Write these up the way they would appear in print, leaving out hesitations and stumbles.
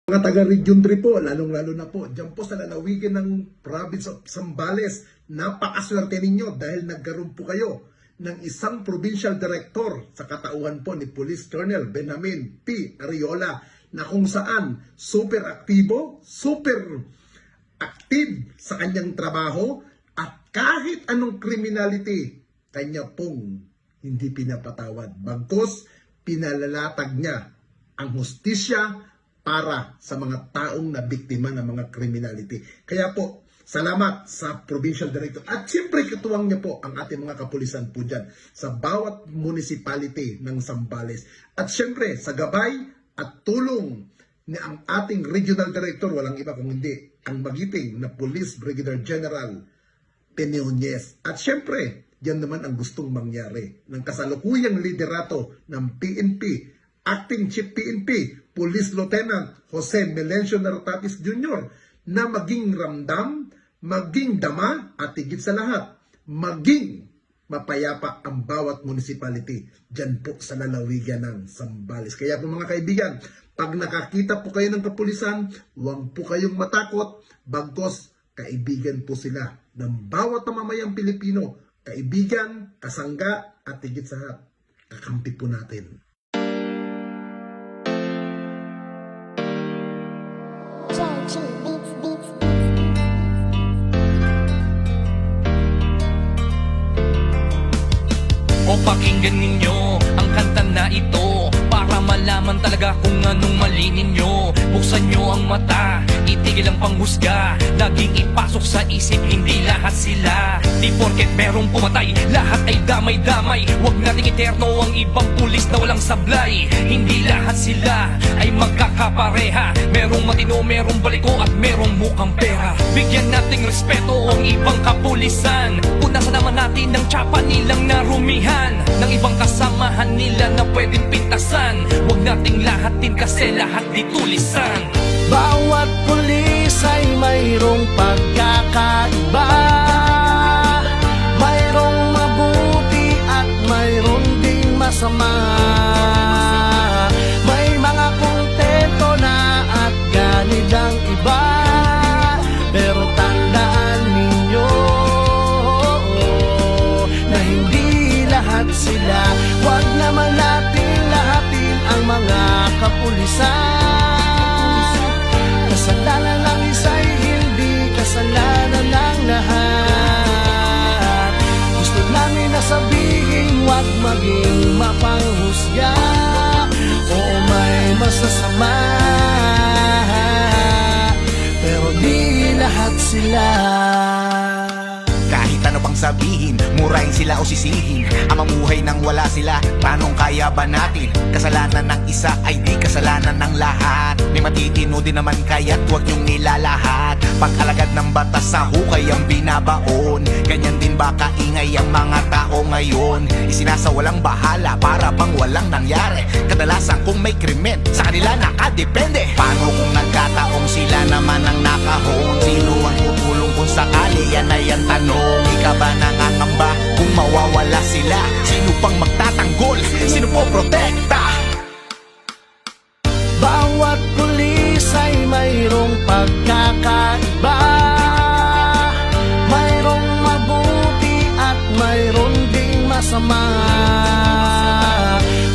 Mga taga-Region 3 po, lalong-lalo na po, dyan po sa lalawigan ng province of Zambales, napakaswerte ninyo dahil nagkaroon po kayo ng isang provincial director sa katauhan po ni Police Colonel Benjamin P. Ariola na kung saan super aktibo, super active sa kanyang trabaho at kahit anong criminality, kanya pong hindi pinapatawad. Bagkus, pinalalatag niya ang hustisya para sa mga taong na biktima ng mga criminality. Kaya po, salamat sa Provincial Director. At siyempre, katuwang niya po ang ating mga kapulisan po dyan sa bawat municipality ng Zambales. At siyempre, sa gabay at tulong ni ang ating Regional Director, walang iba kung hindi, ang magiting na Police Brigadier General Peñoñez. At siyempre, yan naman ang gustong mangyari ng kasalukuyang liderato ng PNP, Acting Chief PNP, Police Lieutenant Jose Melencio Nartatis Jr. na maging ramdam, maging dama at higit sa lahat, maging mapayapa ang bawat municipality dyan po sa lalawigan ng Zambales. Kaya po mga kaibigan, pag nakakita po kayo ng kapulisan, huwag po kayong matakot, bagkus kaibigan po sila ng bawat mamamayang Pilipino, kaibigan, kasangga at higit sa lahat, kakampi po natin. O pakinggan ninyo ang kanta na ito para malaman talaga kung anong mali ninyo. Buksan nyo ang mata, itigil ang panghusga, laging ipasok sa isip, hindi lahat sila. Di porket merong pumatay, lahat ay damay-damay. Huwag nating iterno ang ibang pulis na walang sablay. Hindi lahat sila ay magkakapareha. Merong matino, merong baliko at merong mukhang pera. Bigyan nating respeto ang ibang kapulisan. Punasan naman natin ng tsapa nilang narumihan, ng ibang kasamahan nila na pwedeng pintasan. Huwag nating lahatin kasi lahat di tulisan. Bawat pulis ay mayroong pagkakaiba, mayroong mabuti at mayroong ding masama. May mga kontento na at ganid ang iba, pero tandaan ninyo na hindi lahat sila. Huwag naman natin lahatin ang mga kapulisan. Kasalanan ng isa'y hindi kasalanan ng lahat. Gusto namin na sabihin, huwag maging mapanghusga o may masasama, pero di lahat sila. Kahit ano pang sabihin, murahin sila o sisihin, ang mamuhay nang wala sila, paanong kaya ba natin? Kasalanan ng isa ay di kasalanan ng lahat. May matitino din naman kaya't huwag niyong nilalahat. Pag-alagad ng batas sa hukay ang binabaon, ganyan din ba kaingay ang mga tao ngayon? Isinasawalang bahala para bang walang nangyari. Kadalasan kung may krimen, sa kanila nakadepende. Paano kung nagkataong sila naman ang nakahon? Sino ang tutulong kung sakali? Yan ay ang tanong. Ika ba nangangamba kung mawawala sila? Sino pang magtatanggol? Sino po protekta? Bawat pulis ay mayroong pagkakaiba, mayroong mabuti at mayroong ding masama.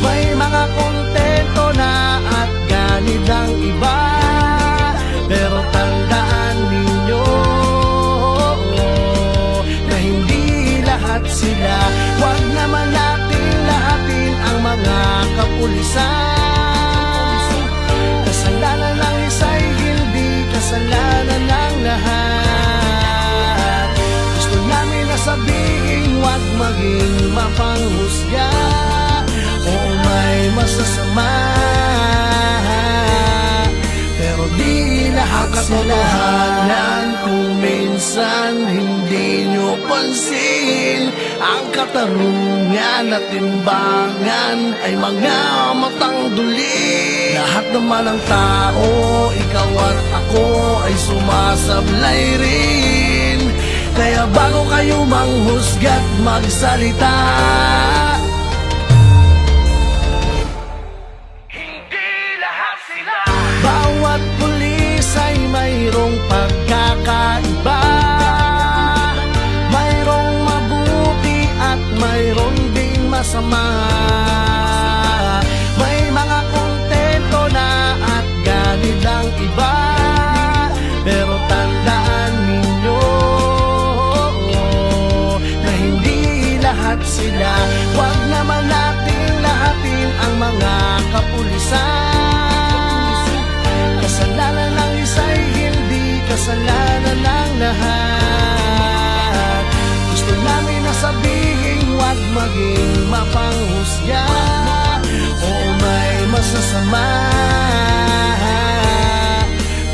May mga kontento na at ganid ang iba, pero tandaan ninyo na hindi lahat sila. Huwag naman natin lahatin ang mga kapulisan. Kasalanan ng isa'y hindi kasalanan ng lahat. Gusto namin na sabihin, huwag maging mapanghusga o may masasama, pero di lahat sila. Kung minsan hindi nyo pansin, ang katarungan at timbangan ay mga matang duli. Lahat naman ng tao, ikaw at ako ay sumasablay rin. Kaya bago kayo manghusga't magsalita, Hindi lahat sila. bawat kasalanan ng lahat. Gusto namin na sabihin, huwag maging mapanghusga. Oo, may masasama,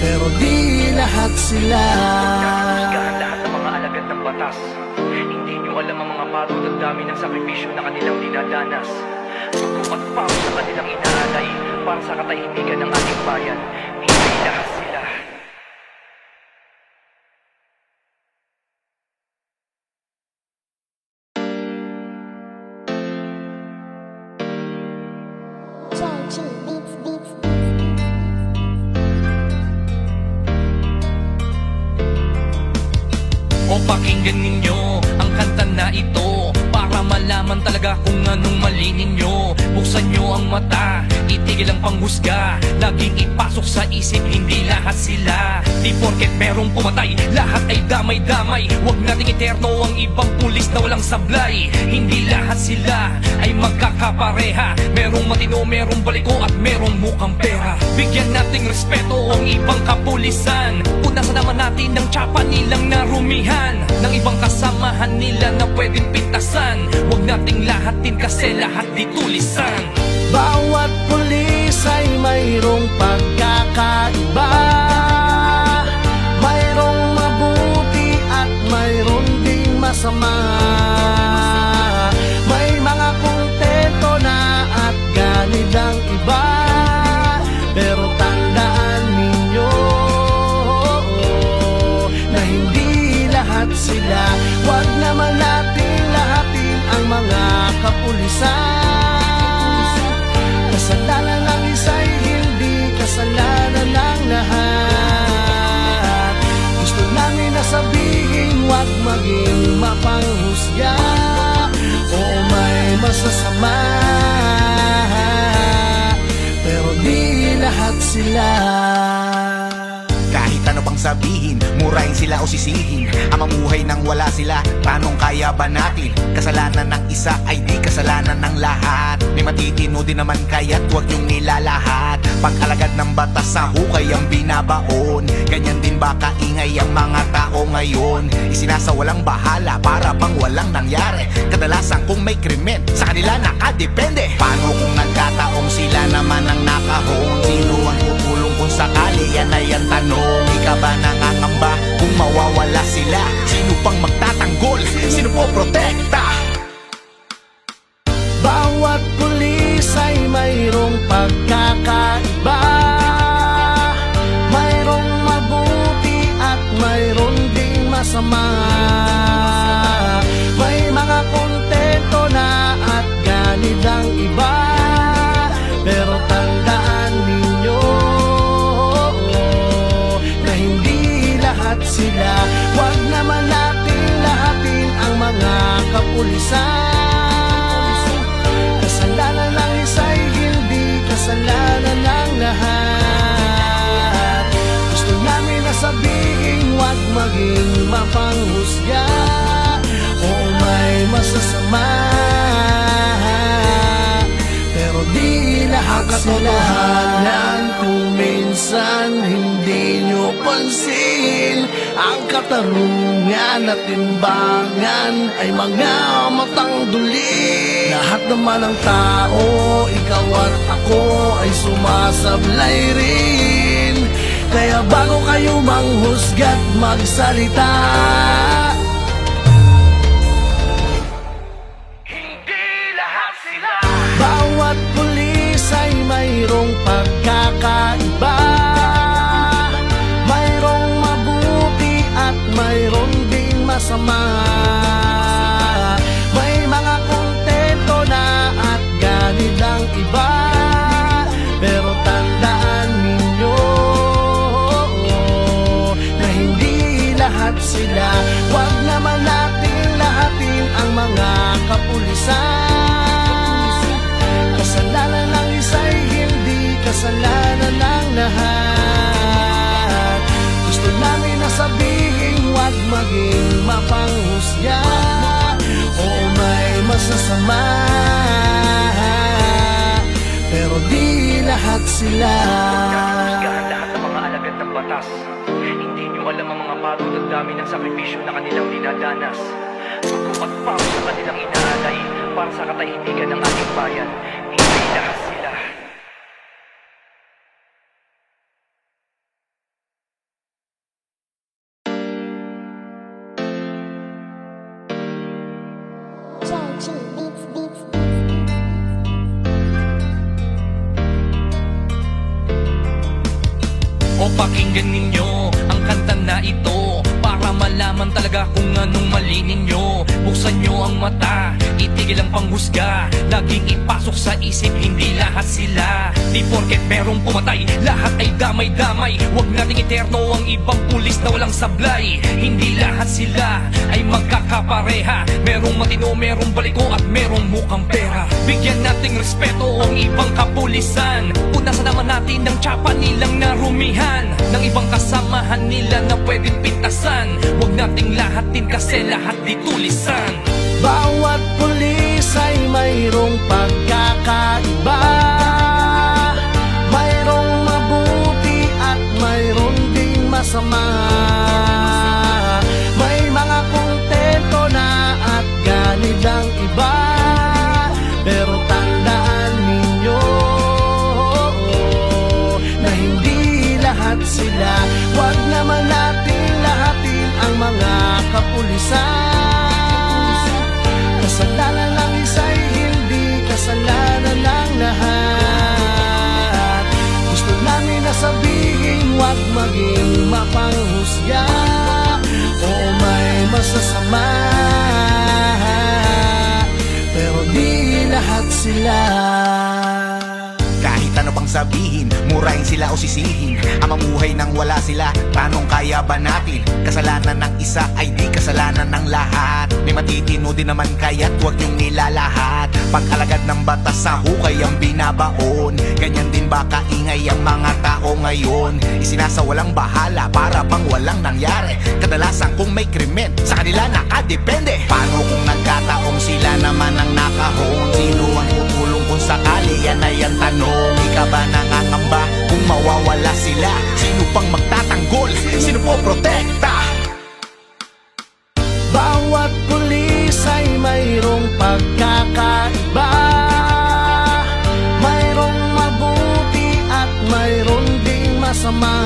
pero di lahat sila. Husgahan lahat ng mga alagad ng batas. Hindi nyo alam ang mga pagod at dami ng sakripisyo na kanilang dinadanas. Dugo at pawis sa kanilang inaalay para sa katahimikan ng ating bayan. Hindi lahat sila. O pakinggan ninyo ang kanta na ito para malaman talaga kung anong mali ninyo. Buksan nyo ang mata, itigil ang panghusga. Laging ipasok sa isip, hindi lahat sila. Di porket merong pumatay, lahat ay damay-damay. Huwag nating eterno ang ibang pulis na walang sablay. Hindi lahat sila ay magkakapareha. Merong matino, merong baliko at merong mukhang pera. Bigyan nating respeto ang ibang kapulisan. Punasan naman natin ng tsapa nilang narumihan, ng ibang kasamahan nila na pwedeng pintasan. Huwag nating lahatin kasi lahat di tulisan. Bawat pulis ay mayroong pagkakaiba. Mayroong mabuti at mayroong ding masama. May mga kontento na at ganid ang iba. Pero tandaan ninyo na hindi lahat sila. Huwag naman natin lahatin ang mga kapulisan. Kasalanan ng isa'y hindi kasalanan ng lahat. Gusto namin na sabihin, huwag maging mapanghusga. Oo, may masasama, pero di lahat sila. Kahit ano pang sabihin, murahin sila o sisihin, ang mamuhay nang wala sila, tanong kaya ba natin? Kasalanan ng isa ay di kasalanan ng lahat. May matitino din naman kaya't huwag niyong nilalahat. Pag-alagad ng batas sa hukay ang binabaon. Ganyan din ba kaingay ang mga tao ngayon? Isinasawalang bahala para bang walang nangyari. Kadalasan kung may krimen, sa kanila nakadepende. Paano kung nagkataong sila naman ang nakahon? Sino ang tutulong kung sakali? Yan ay ang tanong. Di ka ba nangangamba kung mawawala sila? Sino pang magtatanggol? Sino po protekta? Bawat pulis ay mayroong pagkakaiba. Mayroong mabuti at mayroong ding masama. May mga kontento na at ganid ang iba. Pero tandaan ninyo na hindi lahat sila. Huwag naman natin lahatin ang mga kapulisan. Kasalanan ng isa'y hindi kasalanan ng lahat. Gusto namin na sabihin, huwag maging mapanghusga. Oo, may masasama, pero di lahat katotohanan. Kung minsan hindi nyo pansin, ang katarungan at timbangan ay mga matang duli. Lahat naman ng tao, ikaw at ako ay sumasablay rin. Kaya bago kayo manghusga't magsalita, Hindi lahat sila. bawat pulis ay mayroong pagkakaiba. Mayroong mabuti at mayroong ding masama. May mga kontento na at ganid ang iba. Pero tandaan ninyo na hindi lahat sila. Huwag naman natin lahatin ang mga kapulisan. Kasalanan ng isa'y hindi kasalanan ng lahat. Gusto namin na sabihin, huwag maging mapanghusga. Oo, may masasama, pero di lahat sila. Husgahan lahat ng mga alagad ng batas. Hindi nyo alam ang mga pagod at dami ng sakripisyo na kanilang dinadanas. Suko at pawis sa kanilang inaalay para sa katahimikan ng ating bayan. Hindi lahat sila. Joji Beats Beats. O pakinggan ninyo ang kanta na ito para malaman talaga kung anong mali ninyo. Buksan nyo ang mata, itigil ang panghusga. Laging ipasok sa isip, hindi lahat sila. Di porket merong pumatay, lahat ay damay-damay. Huwag nating eterno ang ibang pulis na walang sablay. Hindi lahat sila ay magkakapareha. Merong matino, merong baliko at merong mukhang pera. Bigyan nating respeto ang ibang kapulisan. Punasan naman natin ng tsapa nilang narumihan, ng ibang kasamahan nila na pwedeng pintasan. Huwag nating lahatin kasi lahat di tulisan. Bawat pulis ay mayroong pagkakaiba. Mayroong mabuti at mayroong ding masama. May mga kontento na at ganid ang iba. Pero tandaan ninyo na hindi lahat sila. Huwag naman natin lahatin ang mga kapulisan. Kasalanan ng isa'y hindi kasalanan ng lahat. Gusto namin na sabihin, huwag maging mapanghusga o may masasama. Pero di lahat sila. Kahit ano pang sabihin, murahin sila o sisihin, ang mamuhay nang wala sila, tanong kaya ba natin? Kasalanan ng isa ay di kasalanan ng lahat. May matitino din naman kaya't huwag niyong nilalahat. Pag-alagad ng batas sa hukay ang binabaon. Ganyan din ba kaingay ang mga tao ngayon? Isinasawalang bahala para bang walang nangyari. Kadalasan kung may krimen, sa kanila nakadepende. Paano kung nagkataong sila naman ang nakahon? Sino ang tutulong kung sakali? Yan ay ang tanong. Di ka ba nangangamba kung mawawala sila? Sino pang magtatanggol? Sino po protekta? Bawat pulis ay mayroong pagkakaiba. Mayroong mabuti at mayroong ding masama.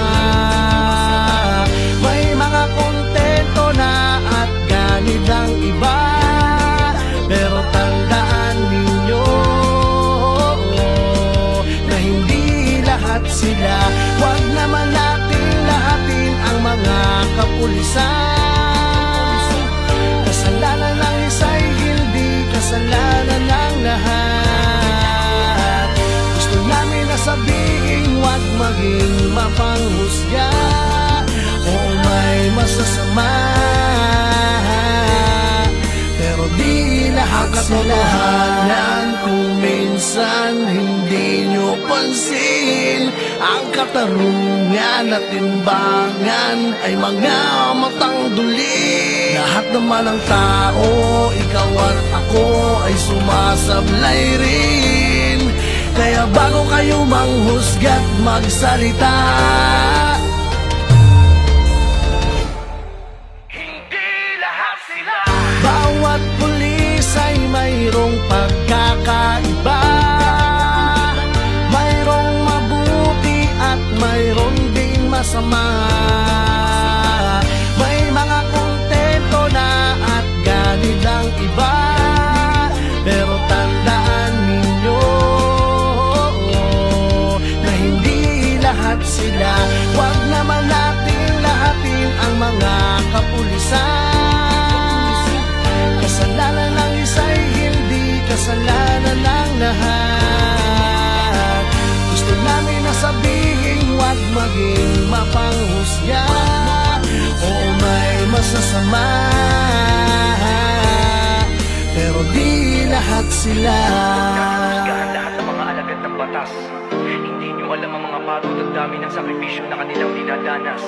May mga kontento na at ganid ang iba. Pero tandaan ninyo na hindi lahat sila. Huwag naman natin lahatin ang mga kapulisan. Kasalanan ng isa'y hindi kasalanan ng lahat. Gusto namin na sabihin, huwag maging mapanghusga o may masasama. Pero di lahat sila. Katotohanan kung minsan hindi nyo pansin, ang katarungan at timbangan ay mga matang duli. Lahat naman ng tao, ikaw at ako ay sumasablay rin. Kaya bago kayo manghusga't magsalita, Hindi lahat sila. bawat pulis ay mayroong pagkakaiba. Mayroong mabuti at mayroong ding masama. May mga kontento na at ganid ang iba. Pero tandaan ninyo na hindi lahat sila. Huwag naman natin lahatin ang mga kapulisan. Kasalanan ng isa'y hindi kasalanan ng lahat. Gusto namin na sabihin, huwag maging mapanghusga o may masasama. Pero di lahat sila. Husgahan lahat ng mga alagad ng batas. Hindi nyo alam ang mga pagod at dami ng sakripisyo na kanilang dinadanas.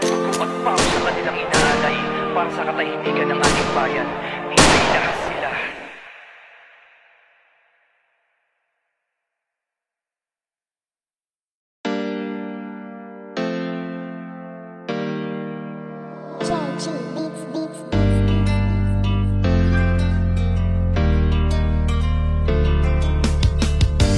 Suko at pawis sa kanilang inaalay para sa katahimikan ng ating bayan. Hindi lahat sila. Chao Chi Beats Beats.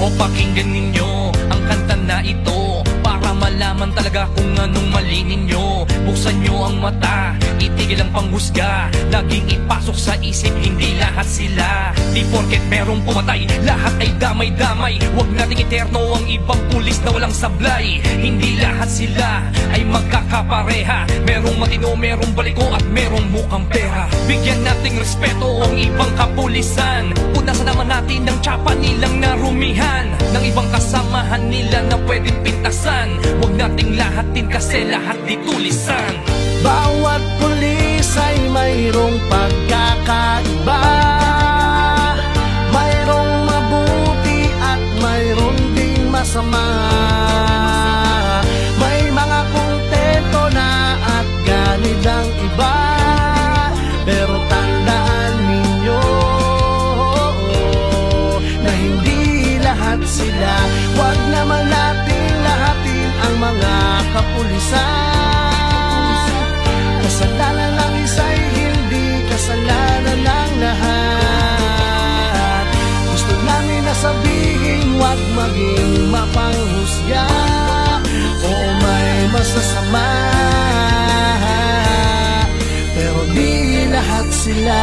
O pakinggan ninyo ang kanta na ito para malaman talaga kung anong mali ninyo. Buksan nyo ang mata, itigil ang panghusga, laging ipasok sa isip, hindi lahat sila. Di porket merong pumatay, lahat ay damay-damay. Huwag nating iterno ang ibang pulis na walang sablay. Hindi lahat sila ay magkakapareha. Merong matino, merong baliko at merong mukhang pera. Bigyan nating respeto ang ibang kapulisan. Punasan naman natin ang tsapa nilang narumihan ng ibang kasamahan nila na pwedeng pintasan. Huwag nating lahatin kasi lahat di tulisan. Bawat pulis ay mayroong pagkakaiba, mayroong mabuti at mayroong ding masama. May mga kontento na at ganid ang iba, pero tandaan ninyo na hindi lahat sila. Huwag naman natin lahatin ang mga kapulisan. Kasalanan ng isa'y hindi kasalanan ng lahat. Gusto namin na sabihin, huwag maging mapanghusga o may masasama, pero di lahat sila.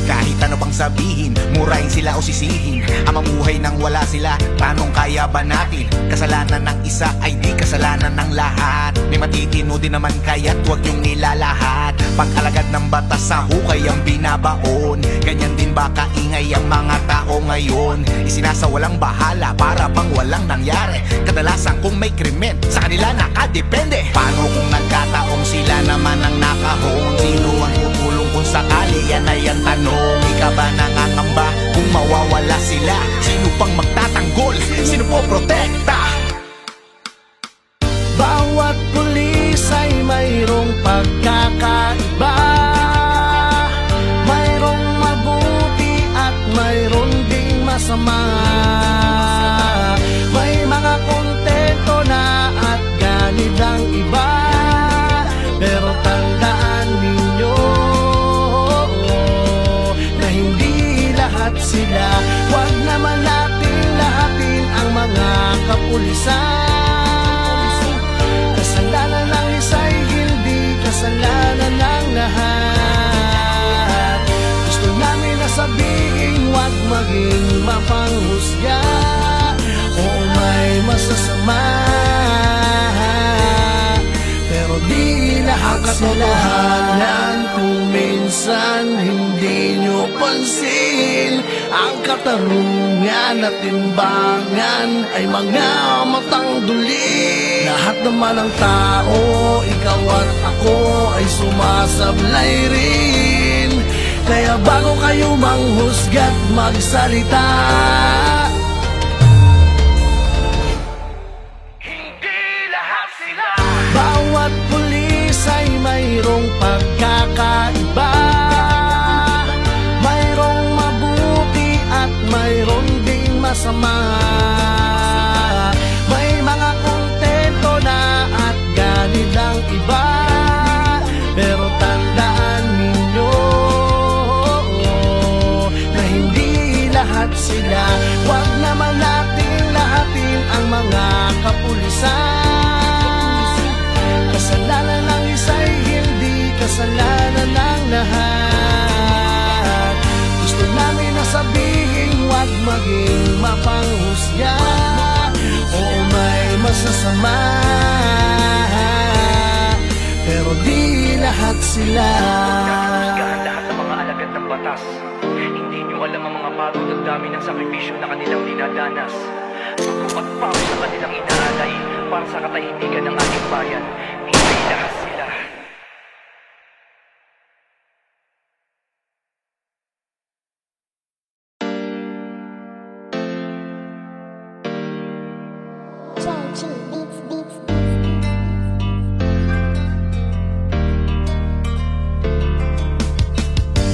Kahit ano pang sabihin, murahin sila o sisihin, ang mamuhay nang wala sila, tanong kaya ba natin? Kasalanan ng isa ay di kasalanan ng lahat. May matitino din naman kaya't huwag yung nilalahat. Pag-alagad ng batas sa hukay ang binabaon, ganyan din ba kaingay ang mga tao ngayon? Isinasawalang bahala para bang walang nangyari. Kadalasan kung may krimen, sa kanila nakadepende. Paano kung nagkataong sila naman ang nakahon? Sino ang tutulong kung sakali? Yan ay ang tanong. Ika ba nangangamba kung mawawala sila? Sino pang magtatanggol? Sino po protekta? Bawat pulis ay mayroong pagkakaiba, mayroong mabuti at mayroong ding masama. May mga kontento na at ganid ang iba, pero tandaan ninyo na hindi lahat sila. Huwag naman natin lahatin ang mga kapulisan. Kasalanan ng isa'y hindi kasalanan ng lahat. Gusto namin na sabihin, huwag maging mapanghusga o may masasama, pero di lahat sila. Kung minsan hindi nyo pansin, ang katarungan at timbangan ay mga matang duli. Lahat naman ng tao, ikaw at ako ay sumasablay rin. Kaya bago kayo manghusga't magsalita, Hindi lahat sila. bawat pulis ay mayroong pagkakaiba, mayroong mabuti at mayroong ding masama. May mga kontento na at ganid ang iba, pero tandaan ninyo na hindi lahat sila. Huwag naman natin lahatin ang mga kapulisan. Kasalanan ng isa'y hindi kasalanan ng lahat. Gusto namin na sabihin, huwag maging mapanghusga o may masasama, pero di lahat sila. Husgahan lahat ng mga alagad ng batas. Hindi nyo alam ang mga pagod at dami ng sakripisyo na kanilang dinadanas. Dugo at pawis na kanilang inaalay para sa katahimikan ng ating bayan. Hindi lahat sila. Chao Chi Beats Beats.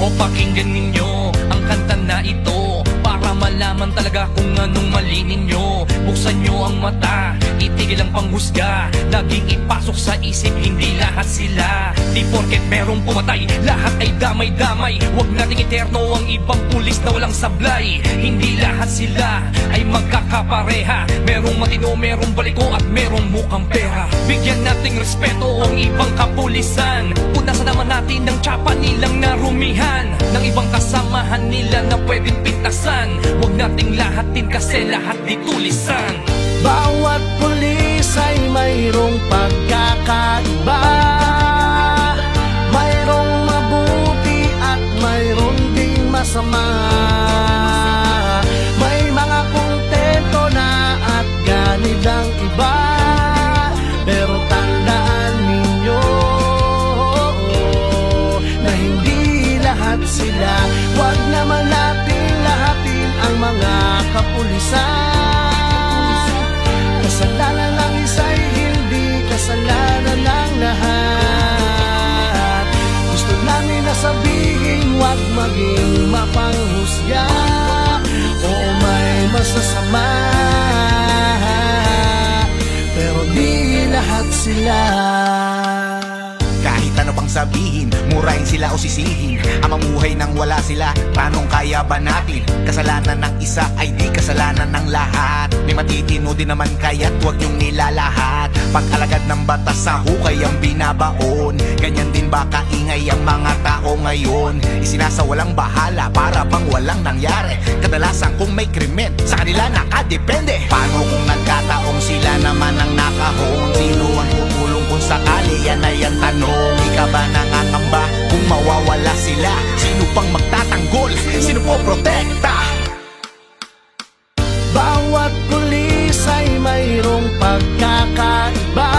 O pakinggan ninyo ang kanta na ito para malaman malaman talaga kung anong mali ninyo. Buksan nyo ang mata, itigil ang panghusga. Laging ipasok sa isip, hindi lahat sila. Di porket merong pumatay, lahat ay damay-damay. Huwag nating eterno ang ibang pulis na walang sablay. Hindi lahat sila ay magkakapareha. Merong matino, merong baliko at merong mukhang pera. Bigyan nating respeto ang ibang kapulisan. Punasan naman natin ng tsapa nilang narumihan, ng ibang kasamahan nila na pwedeng pintasan. Huwag nating lahatin kasi lahat di tulisan. Bawat pulis ay mayroong pagkakaiba. Mayroong mabuti at mayroong ding masama. May mga kontento na at ganid ang iba. Pero tandaan ninyo na hindi lahat sila. Huwag naman natin lahatin ang mga kapulisan. Kasalanan ng isa'y hindi kasalanan ng lahat. Gusto namin na sabihin, huwag maging mapanghusga. Oo, may masasama, pero di lahat sila. Kahit ano pang sabihin, murahin sila o sisihin, ang mamuhay nang wala sila, paanong kaya ba natin? Kasalanan ng isa ay di kasalanan ng lahat. May matitino din naman kaya't huwag niyong nilalahat. Pag-alagad ng batas sa hukay ang binabaon. Ganyan din ba kaingay ang mga tao ngayon? Isinasawalang bahala para bang walang nangyari. Kadalasan kung may krimen, sa kanila nakadepende. Paano kung nagkataong sila naman ang nakahon? Sino ang tutulong kung sakali? Yan ay ang tanong. Di ka ba nangangamba kung mawawala sila? Sino pang magtatanggol? Sino po protekta? Bawat pulis ay mayroong pagkakaiba.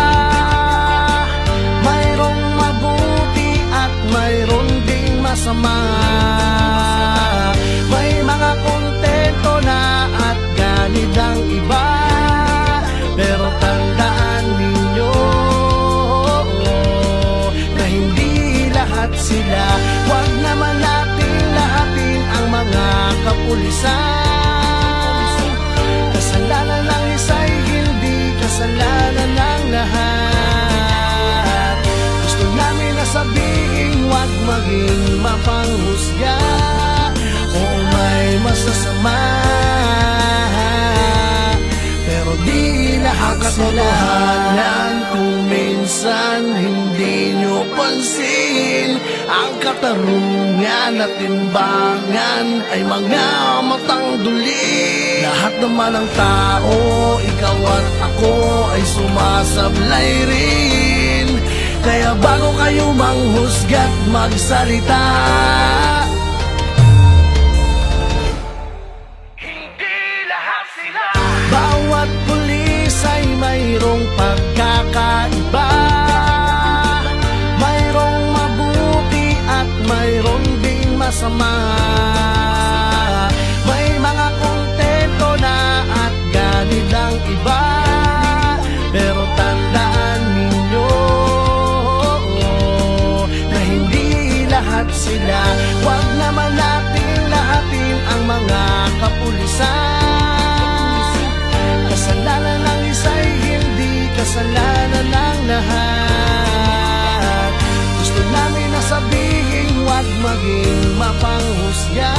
Mayroong mabuti at mayroong ding masama. May mga kontento na at ganid ang iba. Pero tandaan ninyo na hindi lahat sila. Huwag naman natin lahatin ang mga kapulisan. Kasalanan ng isa'y hindi kasalanan ng lahat. Gusto namin na sabihin, huwag maging mapanghusga. Oo, may masasama, pero di lahat sila. Katotohanan kung minsan hindi nyo pansin, ang katarungan at timbangan ay mga matang duli. Lahat naman ng tao, ikaw at ako ay sumasablay rin. Kaya bago kayo manghusga't magsalita, Hindi lahat sila. bawat pulis ay mayroong pagkakaiba. Mayroong mabuti at mayroong ding masama. May mga kontento na at ganid ang iba. Pero tandaan ninyo na hindi lahat sila. Huwag naman natin lahatin ang mga kapulisan. Kasalanan ng isa'y hindi kasalanan ng lahat. Gusto namin na sabihin, huwag maging mapanghusga.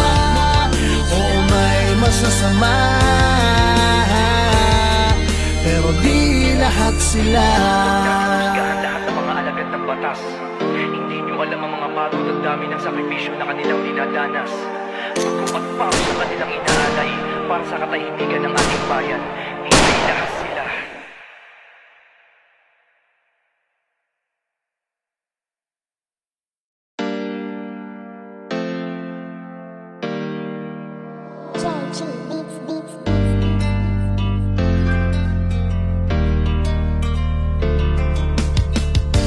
Oo, may masasama, pero di lahat sila. Husgahan lahat ng mga alagad ng batas. Hindi nyo alam ang mga pagod at dami ng sakripisyo na kanilang dinadanas. Pagkupat pa sa kanilang inaalay para sa katahimikan ng ating bayan. Hindi lahat sila. JG Beats Beats.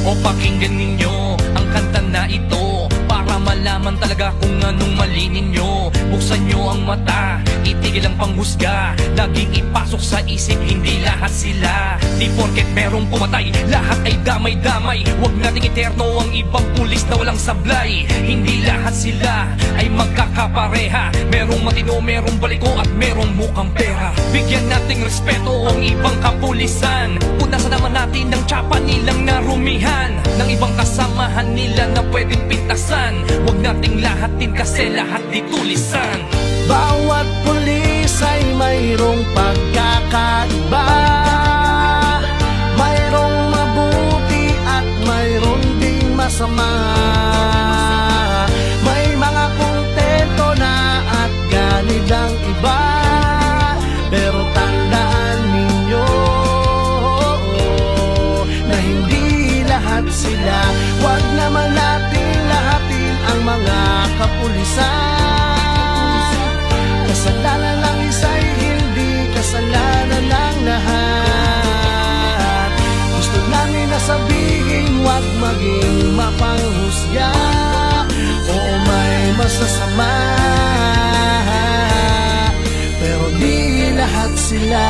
O pakinggan ninyo ang kanta na ito para malaman talaga kung anong mali ninyo. Buksan nyo ang mata, itigil ang panghusga. Laging ipasok sa isip, hindi lahat sila. Di porket merong pumatay, lahat ay damay-damay. Huwag nating iterno ang ibang pulis na walang sablay. Hindi lahat sila ay magkakapareha. Merong matino, merong baliko at merong mukhang pera. Bigyan nating respeto ang ibang kapulisan. Punasan naman natin ang tsapa nilang narumihan ng ibang kasamahan nila na pwedeng pintasan. Huwag nating lahatin kasi lahat di tulisan. Bawat pulis ay mayroong pagkakaiba. Mayroong mabuti at mayroong ding masama. May mga kontento na at ganid ang iba. Pero tandaan ninyo na hindi lahat sila. Huwag naman natin lahatin ang mga kapulisan. Kasalanan ng isa'y hindi kasalanan ng lahat. Gusto namin na sabihin, huwag maging mapanghusga. Oo, may masasama, pero di lahat sila.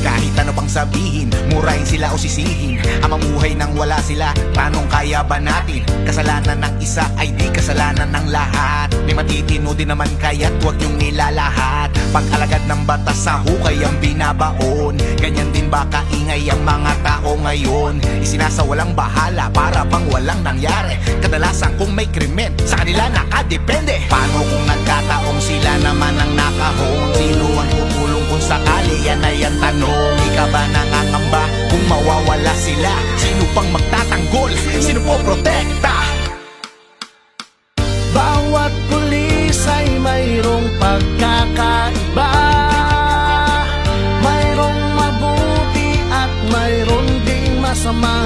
Kahit ano pang sabihin, murahin sila o sisihin, ang mamuhay nang wala sila, tanong kaya ba natin? Kasalanan ng isa ay di kasalanan ng lahat. May matitino din naman kaya't huwag niyong nilalahat. Pag-alagad ng batas sa hukay ang binabaon. Ganyan din ba kaingay ang mga tao ngayon? Isinasawalang bahala para bang walang nangyari. Kadalasan kung may krimen, sa kanila nakadepende. Paano kung nagkataong sila naman ang nakahon? Sino ang tutulong kung sakali? Yan ay ang tanong. Ikaw ba nangangamba kung mawawala sila? Sino pang magtatanggol? Sino po protekta? Bawat pulis ay mayroong pagkakaiba. Mayroong mabuti at mayroong ding masama.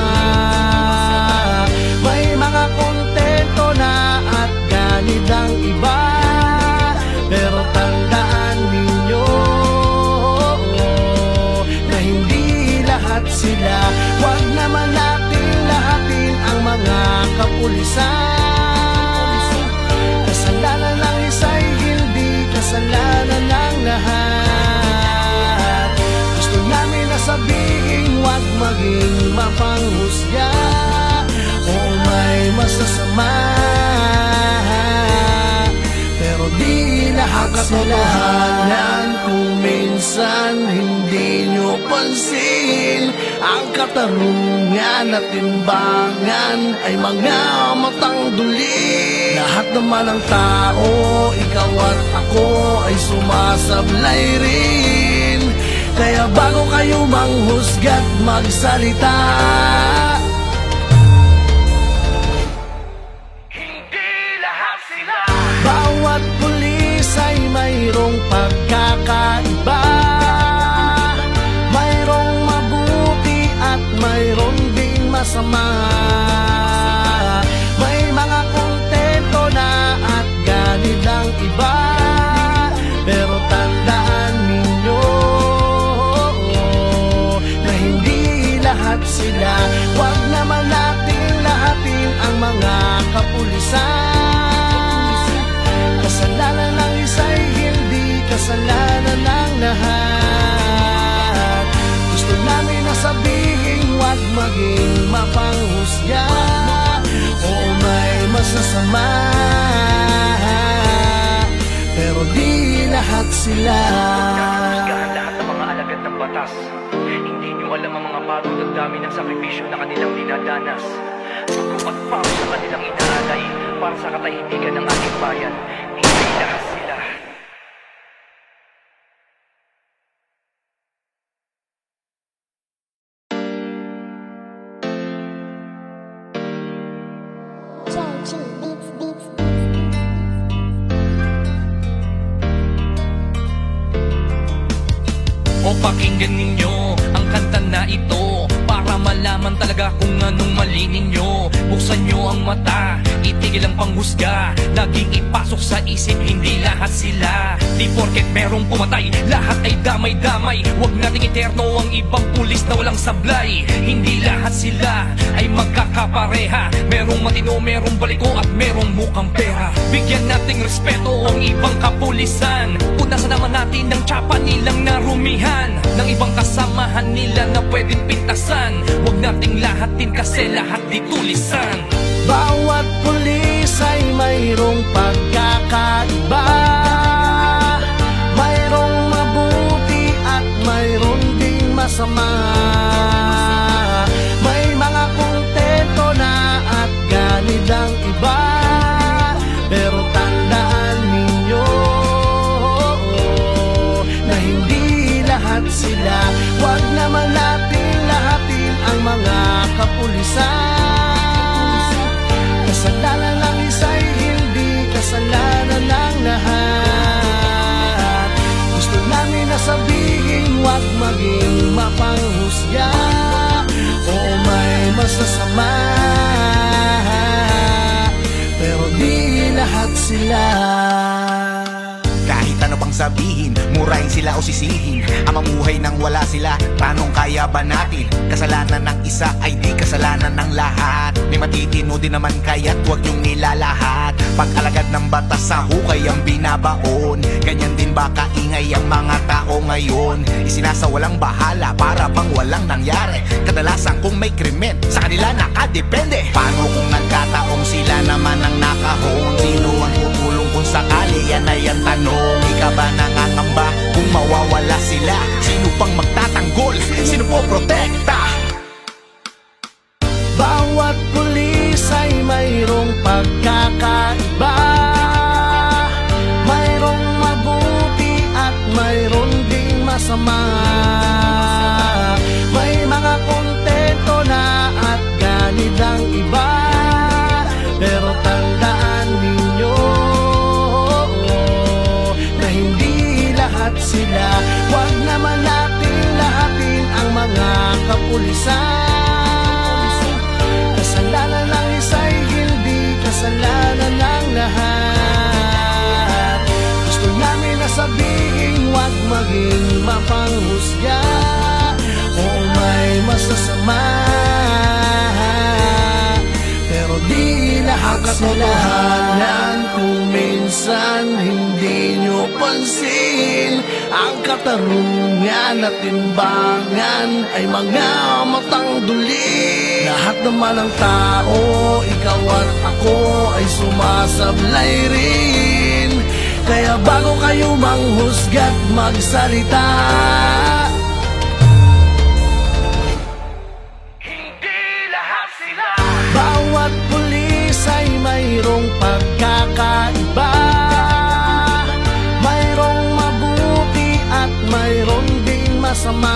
May mga kontento na at ganid ang iba. Pero tandaan ninyo na hindi lahat sila. Huwag naman natin lahatin ang mga kapulisan. Kasalanan ng isa'y hindi kasalanan ng lahat. Gusto namin na sabihin, huwag maging mapanghusga. Oo, may masasama, pero di lahat sila. Kung minsan hindi nyo pansin, ang katarungan at timbangan ay mga matang duli. Lahat naman ng tao, ikaw at ako ay sumasablay rin. Kaya bago kayo manghusga't magsalita, Hindi lahat sila. bawat pulis ay mayroong pagkakaiba. Mayroong mabuti at mayroong ding masama. May mga kontento na at ganid ang iba. Pero tandaan ninyo na hindi lahat sila. Huwag naman natin lahatin ang mga kapulisan. Kasalanan ng isa'y hindi kasalanan ng lahat. Gusto namin na sabihin, huwag maging mapanghusga. Oo, may masasama, pero di lahat sila. Husgahan lahat ng mga alagad ng batas. Hindi nyo alam ang mga pagod at dami ng sakripisyo na kanilang dinadanas. Dugo at pawis sa kanilang inaalay para sa katahimikan ng ating bayan. Hindi lahat sila. JG Beats Beats. O pakinggan ninyo ang kanta na ito para malaman malaman talaga kung anong mali ninyo. Buksan nyo ang mata, itigil ang panghusga. Laging ipasok sa isip, hindi lahat sila. Di porket merong pumatay, lahat ay damay-damay. Huwag nating iterno ang ibang pulis na walang sablay. Hindi lahat sila ay magkakapareha. Merong matino, merong baliko at merong mukhang pera. Bigyan nating respeto ang ibang kapulisan. Punasan naman natin ang tsapa nilang narumihan ng ibang kasamahan nila na pwedeng pintasan. Huwag nating lahatin kasi lahat di tulisan. Bawat pulis ay mayroong pagkakaiba. Mayroong mabuti at mayroong ding masama. May mga kontento na at ganid ang iba. Pero tandaan ninyo na hindi lahat sila. Huwag naman natin lahatin ang mga kapulisan. Kasalanan ng isa'y hindi kasalanan ng lahat. Gusto namin na sabihin, huwag maging mapanghusga. Oo, may masasama, pero di lahat sila. Kahit ano pang sabihin, murahin sila o sisihin, ang mamuhay nang wala sila, tanong kaya ba natin? Kasalanan ng isa ay di kasalanan ng lahat. May matitino din naman kaya't huwag niyong nilalahat. Pag-alagad ng batas sa hukay ang binabaon. Ganyan din ba kaingay ang mga tao ngayon? Isinasawalang bahala para bang walang nangyari. Kadalasan kung may krimen, sa kanila nakadepende. Paano kung nagkataong sila naman ang nakahon? Sino ang tutulong kung sakali? Yan ay ang tanong. Ika ba nangangamba kung mawawala sila? Sino pang magtatanggol? Sino po protekta? Bawat pulis ay mayroong pagkakaiba. Mayroong mabuti at mayroong ding masama. May mga kontento na at ganid ang iba. Pero tandaan ninyo na hindi lahat sila. Huwag naman natin lahatin ang mga kapulisan. Kasalanan ng isa'y hindi kasalanan ng lahat. Gusto namin na sabihin, huwag maging mapanghusga. Oo, may masasama, pero di lahat sila. Kung minsan hindi nyo pansin, ang katarungan at timbangan ay mga matang duli. Lahat naman ng tao, ikaw at ako ay sumasablay rin. Kaya bago kayo manghusga't magsalita, Hindi lahat sila. bawat pulis ay mayroong pagkakaiba. Mayroong mabuti at mayroong ding masama.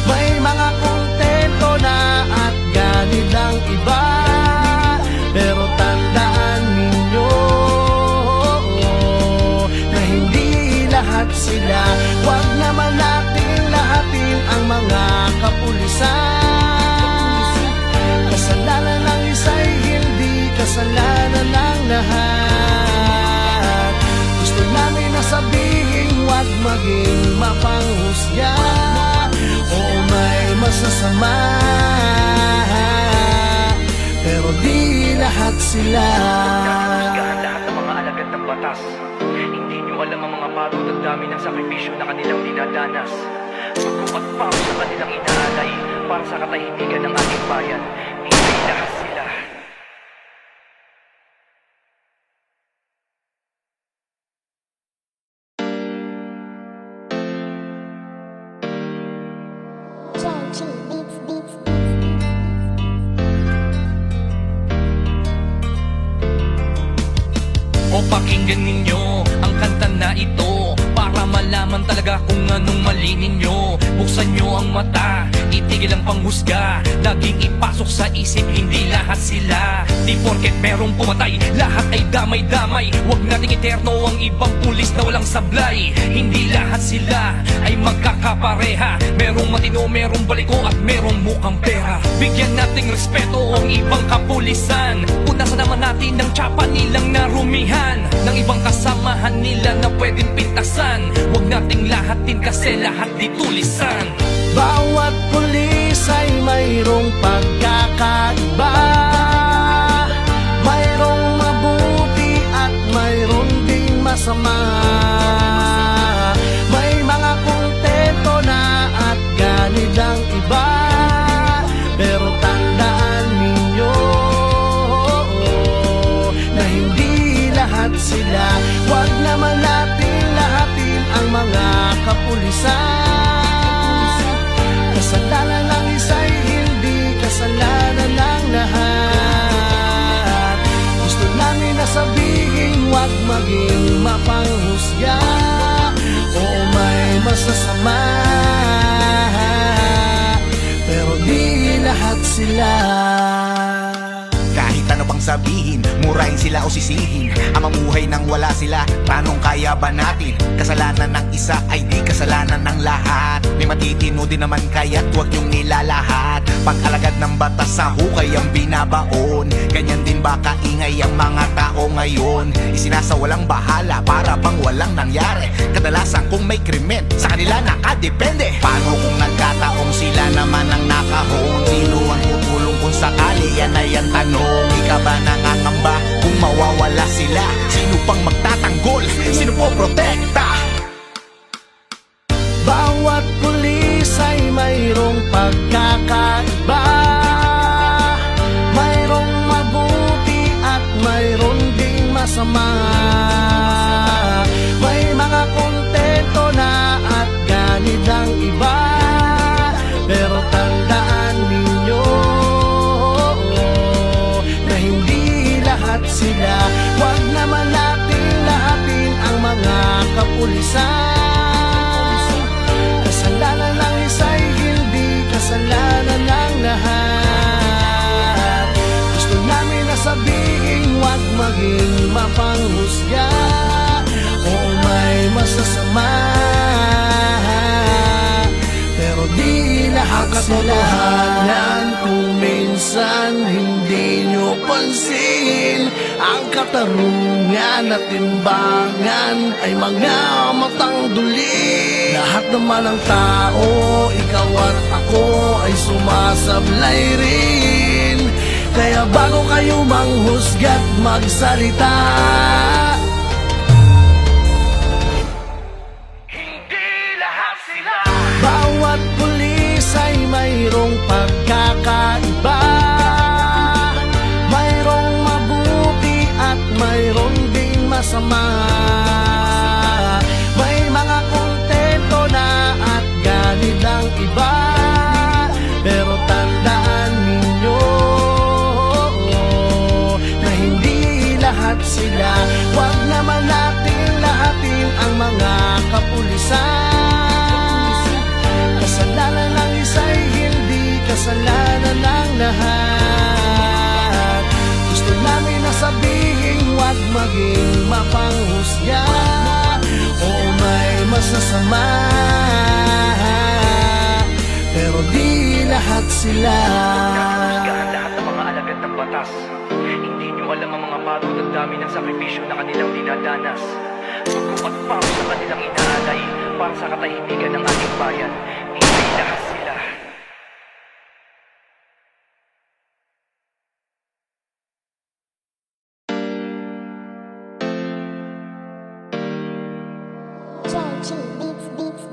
May mga kontento na at ganid ang iba. Pero tandaan ninyo na hindi lahat sila. Huwag naman natin lahatin ang mga kapulisan. Kasalanan ng isa'y hindi kasalanan ng lahat. Gusto namin na sabihin, huwag maging mapanghusga. Oo, may masasama, pero di lahat sila. Husgahan lahat ng mga alagad ng batas. Hindi nyo alam ang mga pagod at dami ng sakripisyo na kanilang dinadanas. Dugo at pawis sa kanilang inaalay para sa katahimikan ng ating bayan. Hindi lahat sila. JG Beats Beats. O pakinggan ninyo ang kanta na ito para malaman talaga kung anong mali ninyo. Buksan nyo ang mata, itigil ang panghusga. Laging ipasok sa isip, hindi lahat sila. Di porket merong pumatay, lahat ay damay-damay. Huwag nating iterno ang ibang pulis na walang sablay. Hindi lahat sila ay magkakapareha. Merong matino, merong baliko at merong mukhang pera. Bigyan nating respeto ang ibang kapulisan. Punasan naman natin ang tsapa nilang narumihan ng ibang kasamahan nila na pwedeng pintasan. Huwag nating lahatin kasi lahat di tulisan. Bawat pulis ay mayroong pagkakaiba. Mayroong mabuti at mayroong ding masama. May mga kontento na at ganid ang iba. Pero tandaan ninyo na hindi lahat sila. Huwag naman natin lahatin ang mga kapulisan. Kasalanan ng isa'y hindi kasalanan ng lahat. Gusto namin na sabihin, huwag maging mapanghusga. Oo, may masasama, pero di lahat sila. Kahit ano pang sabihin, murahin sila o sisihin, ang mamuhay nang wala sila, tanong kaya ba natin? Kasalanan ng isa ay di kasalanan ng lahat. May matitino din naman kaya't huwag yung nilalahat. Pag-alagad ng batas sa hukay ang binabaon. Ganyan din ba kaingay ang mga tao ngayon? Isinasawalang bahala para bang walang nangyari. Kadalasan kung may krimen, sa kanila nakadepende. Paano kung nagkataong sila naman ang nakahon? Sino ang tutulong kung sakali? Yan ay ang tanong. Ika ba nangangamba kung mawawala sila? Sino pang magtatanggol? Sino po protekta? Bawat pulis ay mayroong pagkakaiba. Mayroong mabuti at mayroong ding masama. May mga kontento na at ganid ang iba. Pero tandaan ninyo na hindi lahat sila. Huwag naman natin lahatin ang mga kapulisan. Kasalanan ng isa'y hindi kasalanan ng lahat. Gusto namin na sabihin, huwag maging mapanghusga. Oo, may masasama, pero di lahat sila. Kung minsan hindi nyo pansin, ang katarungan at timbangan ay mga matang duli. Lahat naman ng tao, ikaw at ako ay sumasablay rin. Kaya bago kayo manghusga't magsalita, Hindi lahat sila. bawat pulis ay mayroong pagkakaiba. Mayroong mabuti at mayroong ding masama. May mga kontento na at ganid ang iba. Pero tandaan ninyo na hindi lahat sila. Huwag naman natin lahatin ang mga kapulisan. Kasalanan ng isa'y hindi kasalanan ng lahat. Gusto namin na sabihin, huwag maging mapanghusga. Oo, may masasama, pero di lahat sila. Husgahan lahat ng mga alagad ng batas. Hindi nyo alam ang mga pagod at dami ng sakripisyo na kanilang dinadanas. Dugo at pawis sa kanilang inaalay para sa katahimikan ng ating bayan. Hindi lahat sila. JG Beats Beats.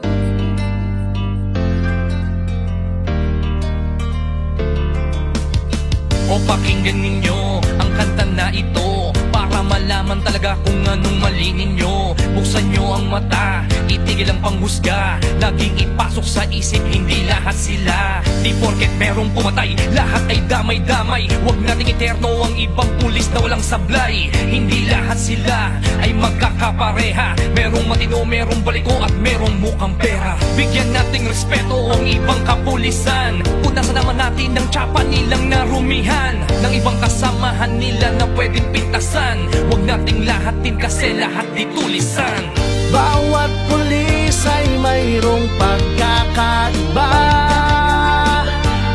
O pakinggan ninyo ang kanta na ito para malaman malaman talaga kung anong mali ninyo. Buksan nyo ang mata, itigil ang panghusga. Laging ipasok sa isip, hindi lahat sila. Di porket merong pumatay, lahat ay damay-damay. Huwag nating iterno ang ibang pulis na walang sablay. Hindi lahat sila ay magkakapareha. Merong matino, merong baliko at merong mukhang pera. Bigyan nating respeto ang ibang kapulisan. Punasan naman natin ng tsapa nilang narumihan, ng ibang kasamahan nila na pwedeng pintasan. Huwag nating lahatin kasi lahat di tulisan. Bawat pulis ay mayroong pagkakaiba.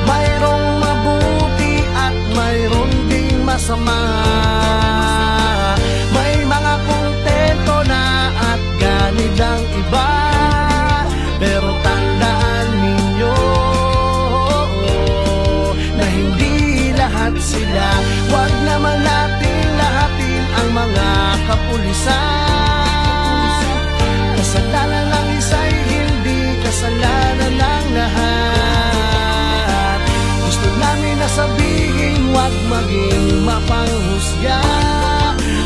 Mayroong mabuti at mayroong ding masama. May mga kontento na at ganid ang iba. Pero tandaan ninyo na hindi lahat sila. Huwag naman natin lahatin ang mga kapulisan. Kasalanan ng isa'y hindi kasalanan ng lahat. Gusto namin na sabihin, huwag maging mapanghusga.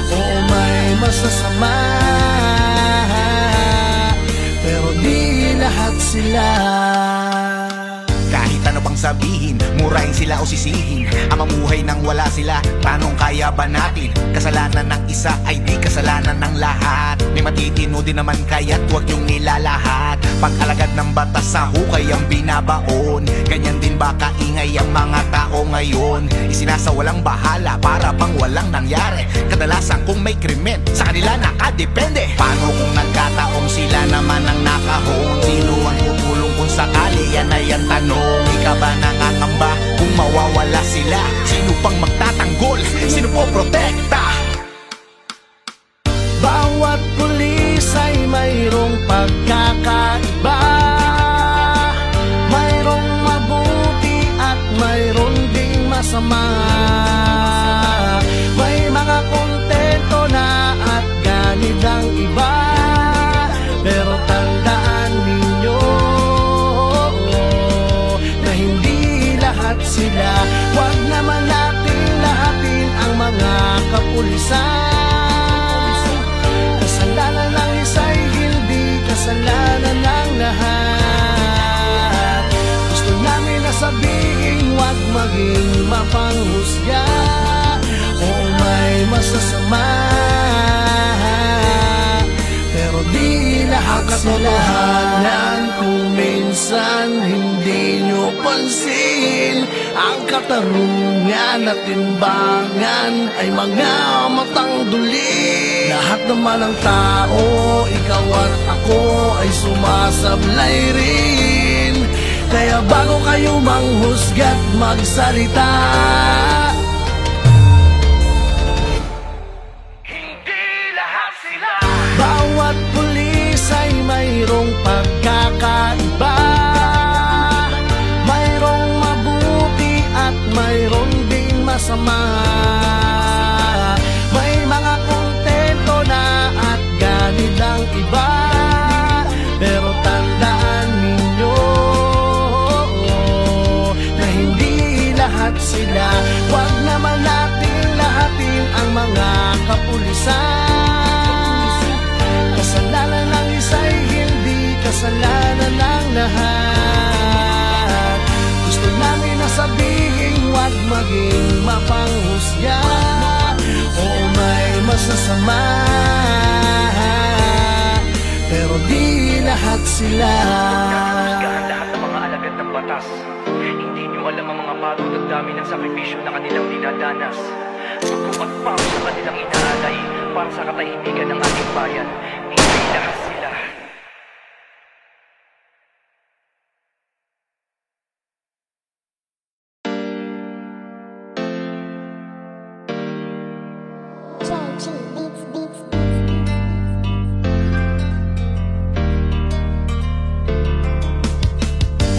Oo, may masasama, pero di lahat sila. Kahit ano pang sabihin, murahin sila o sisihin, ang mamuhay nang wala sila, tanong kaya ba natin? Kasalanan ng isa ay di kasalanan ng lahat. May matitino din naman kaya't huwag yung nilalahat. Pag-alagad ng batas sa hukay ang binabaon. Ganyan din ba kaingay ang mga tao ngayon? Isinasawalang bahala para bang walang nangyari. Kadalasan kung may krimen, sa kanila nakadepende. Paano kung nagkataong sila naman ang nakahon? Sino ang tutulong kung sakali? Yan ay ang tanong. Ikaw ba nangangamba kung mawawala sila? Sino pang magtatanggol? Sino po protekta? Bawat pulis ay mayroong pagkakaiba. Mayroong mabuti at mayroong ding masama. May mga kontento na at ganid ang iba. Pero tandaan ninyo na hindi lahat sila. Huwag naman natin lahatin ang mga kapulisan. Kasalanan ng isa'y hindi kasalanan ng lahat. Gusto namin na sabihin, huwag maging mapanghusga. Oo, may masasama, pero di lahat sila. Kung minsan hindi nyo pansin, ang katarungan at timbangan ay mga matang duli. Lahat naman ng tao, ikaw at ako ay sumasablay rin. Kaya bago kayo manghusga't magsalita, Hindi lahat sila. bawat pulis ay mayroong pagkakaiba. Mayroong mabuti at mayroong ding masama. May mga kontento na at ganid ang iba. Pero tandaan ninyo na hindi lahat sila. Huwag naman natin lahatin ang mga kapulisan. Kasalanan ng isa'y hindi kasalanan ng lahat. Gusto namin na sabihin, huwag maging mapanghusga. Oo, may masasama, pero di lahat sila. Husgahan lahat ng mga alagad ng batas. Hindi nyo alam ang mga pagod at dami ng sakripisyo na kanilang dinadanas. Dugo at pawis sa kanilang inaalay para sa katahimikan ng ating bayan. Hindi lahat sila. JG Beats Beats.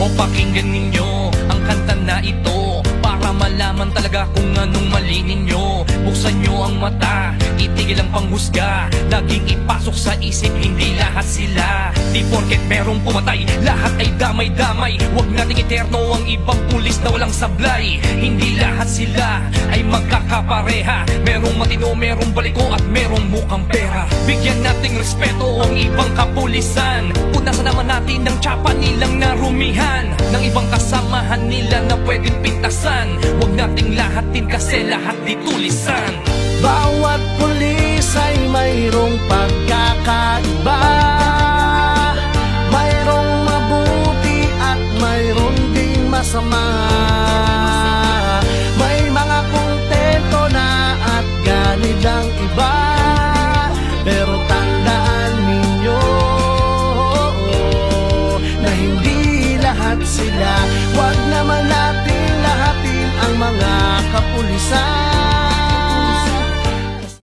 O pakinggan ninyo ang kanta na ito para malaman talaga kung anong mali ninyo. Buksan nyo ang mata, itigil ang panghusga. Laging ipasok sa isip, hindi lahat sila. Di porket merong pumatay, lahat ay damay-damay. Huwag nating eterno ang ibang pulis na walang sablay. Hindi lahat sila ay magkakapareha. Merong matino, merong baliko at merong mukhang pera. Bigyan nating respeto ang ibang kapulisan. Punasan naman natin ng tsapa nilang narumihan, ng ibang kasamahan nila na pwedeng pintasan. Huwag nating lahatin kasi lahat di tulisan. Bawat pulis ay mayroong pagkakaiba. Mayroong mabuti at mayroong ding masama. May mga kontento na at ganid ang iba. Pero tandaan ninyo na hindi lahat sila. Huwag naman natin lahatin ang mga kapulisan.